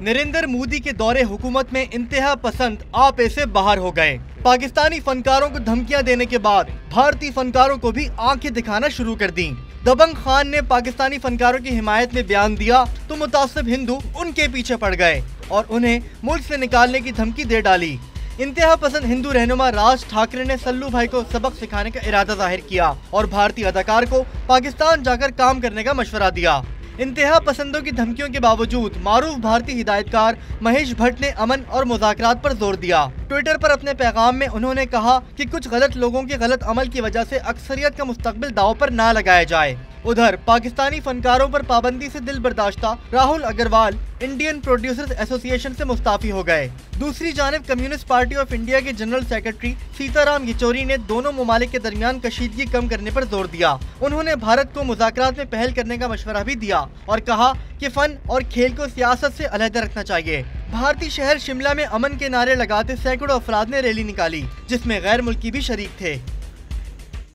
नरेंद्र मोदी के दौरे हुकूमत में इंतहा पसंद आपे से बाहर हो गए। पाकिस्तानी फनकारों को धमकियां देने के बाद भारतीय फनकारों को भी आंखें दिखाना शुरू कर दी। दबंग खान ने पाकिस्तानी फनकारों की हिमायत में बयान दिया तो मुतासिब हिंदू उनके पीछे पड़ गए और उन्हें मुल्क से निकालने की धमकी दे डाली। इंतहा पसंद हिंदू रहनुमा राज ठाकरे ने सल्लू भाई को सबक सिखाने का इरादा जाहिर किया और भारतीय अदाकार को पाकिस्तान जाकर काम करने का मशवरा दिया। इंतहा पसंदों की धमकियों के बावजूद मारूफ भारतीय हिदायतकार महेश भट्ट ने अमन और मुज़ाकरात पर जोर दिया। ट्विटर पर अपने पैगाम में उन्होंने कहा कि कुछ गलत लोगों के गलत अमल की वजह से अक्सरियत का मुस्तकबिल दांव पर ना लगाया जाए। उधर पाकिस्तानी फनकारों पर पाबंदी से दिल बर्दाश्ता Rahul Agarwal Indian producers association से मुस्ताफी हो गए। दूसरी जानिब कम्युनिस्ट पार्टी ऑफ इंडिया के जनरल सेक्रेटरी सीताराम येचुरी ने दोनों ममालिक के दरमियान कशीदगी कम करने पर जोर दिया। उन्होंने भारत को मुज़ाकरात में पहल करने का मशवरा भी दिया और कहा कि फन और खेल को सियासत से अलहदा रखना चाहिए। भारतीय शहर शिमला में अमन के नारे लगाते सैकड़ों अफराद ने रैली निकाली जिसमें गैर मुल्की भी शरीक थे।